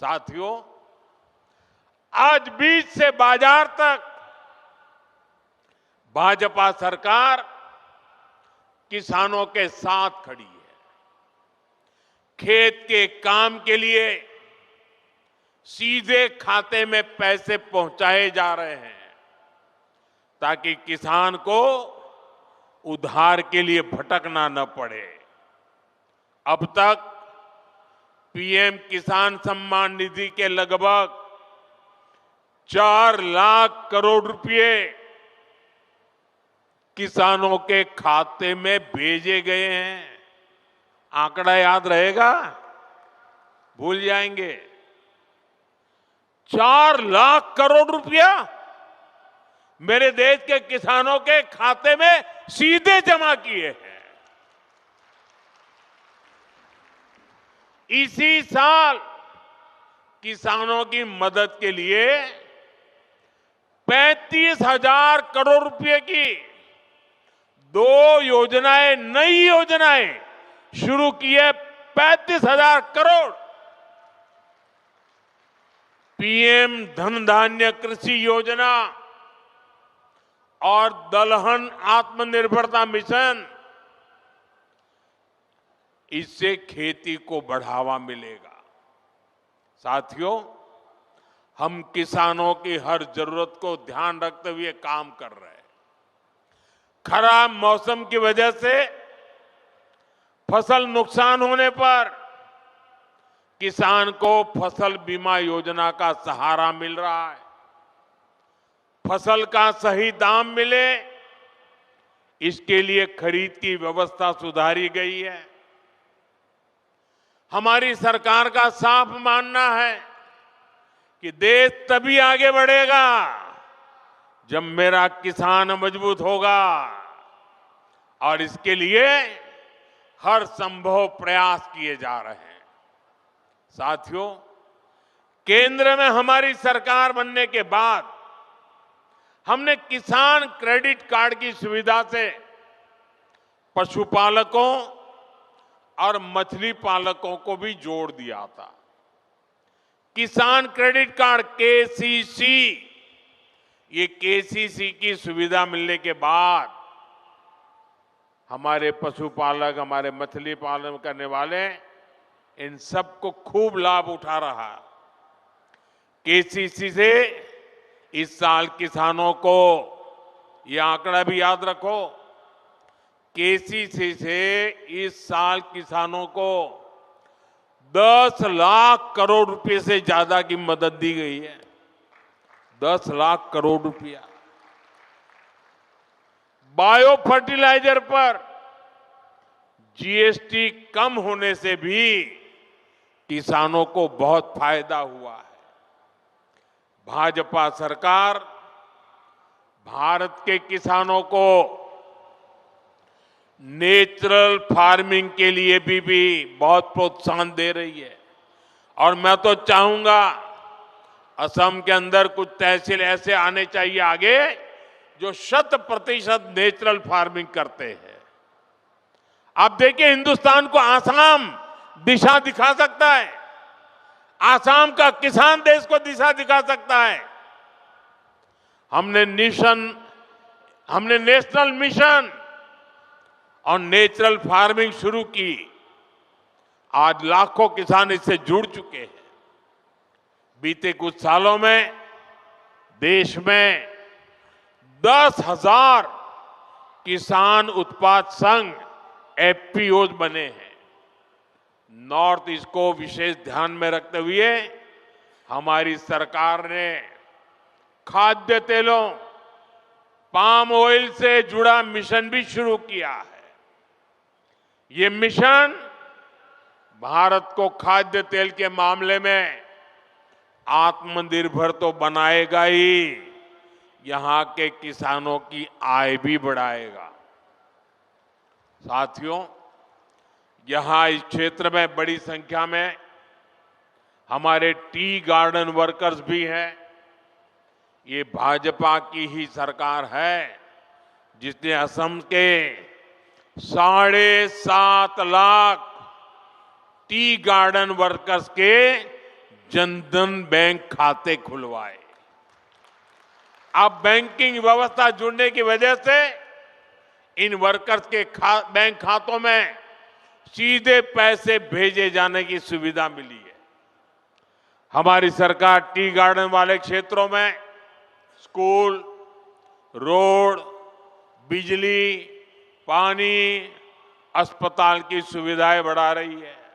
साथियों, आज बीज से बाजार तक भाजपा सरकार किसानों के साथ खड़ी है। खेत के काम के लिए सीधे खाते में पैसे पहुंचाए जा रहे हैं ताकि किसान को उधार के लिए भटकना न पड़े। अब तक पीएम किसान सम्मान निधि के लगभग 4 लाख करोड़ रुपए किसानों के खाते में भेजे गए हैं। आंकड़ा याद रहेगा? भूल जाएंगे? 4 लाख करोड़ रुपया मेरे देश के किसानों के खाते में सीधे जमा किए हैं। इसी साल किसानों की मदद के लिए 35,000 करोड़ रुपए की 2 योजनाएं, नई योजनाएं शुरू की है। 35,000 करोड़। पीएम धन धान्य कृषि योजना और दलहन आत्मनिर्भरता मिशन, इससे खेती को बढ़ावा मिलेगा। साथियों, हम किसानों की हर जरूरत को ध्यान रखते हुए काम कर रहे हैं। खराब मौसम की वजह से फसल नुकसान होने पर किसान को फसल बीमा योजना का सहारा मिल रहा है। फसल का सही दाम मिले, इसके लिए खरीद की व्यवस्था सुधारी गई है। हमारी सरकार का साफ मानना है कि देश तभी आगे बढ़ेगा जब मेरा किसान मजबूत होगा, और इसके लिए हर संभव प्रयास किए जा रहे हैं। साथियों, केंद्र में हमारी सरकार बनने के बाद हमने किसान क्रेडिट कार्ड की सुविधा से पशुपालकों और मछली पालकों को भी जोड़ दिया था। किसान क्रेडिट कार्ड केसीसी, ये केसीसी की सुविधा मिलने के बाद हमारे पशुपालक, हमारे मछली पालन करने वाले, इन सबको खूब लाभ उठा रहा। केसीसी से इस साल किसानों को, यह आंकड़ा भी याद रखो, केसीसी से इस साल किसानों को 10 लाख करोड़ रुपए से ज्यादा की मदद दी गई है। 10 लाख करोड़ रुपया। बायो फर्टिलाइजर पर जीएसटी कम होने से भी किसानों को बहुत फायदा हुआ है। भाजपा सरकार भारत के किसानों को नेचुरल फार्मिंग के लिए भी बहुत प्रोत्साहन दे रही है। और मैं तो चाहूंगा असम के अंदर कुछ तहसील ऐसे आने चाहिए आगे जो 100% नेचुरल फार्मिंग करते हैं। आप देखिए, हिंदुस्तान को आसाम दिशा दिखा सकता है। आसाम का किसान देश को दिशा दिखा सकता है। हमने नेशनल मिशन और नेचुरल फार्मिंग शुरू की। आज लाखों किसान इससे जुड़ चुके हैं। बीते कुछ सालों में देश में 10,000 किसान उत्पाद संघ एफपीओज बने हैं। नॉर्थ ईस्ट को विशेष ध्यान में रखते हुए हमारी सरकार ने खाद्य तेलों, पाम ऑयल से जुड़ा मिशन भी शुरू किया है। ये मिशन भारत को खाद्य तेल के मामले में आत्मनिर्भर तो बनाएगा ही, यहां के किसानों की आय भी बढ़ाएगा। साथियों, यहां इस क्षेत्र में बड़ी संख्या में हमारे टी गार्डन वर्कर्स भी हैं। ये भाजपा की ही सरकार है जिसने असम के 7.5 लाख टी गार्डन वर्कर्स के जनधन बैंक खाते खुलवाए। अब बैंकिंग व्यवस्था जुड़ने की वजह से इन वर्कर्स के बैंक खातों में सीधे पैसे भेजे जाने की सुविधा मिली है। हमारी सरकार टी गार्डन वाले क्षेत्रों में स्कूल, रोड, बिजली, पानी, अस्पताल की सुविधाएं बढ़ा रही है।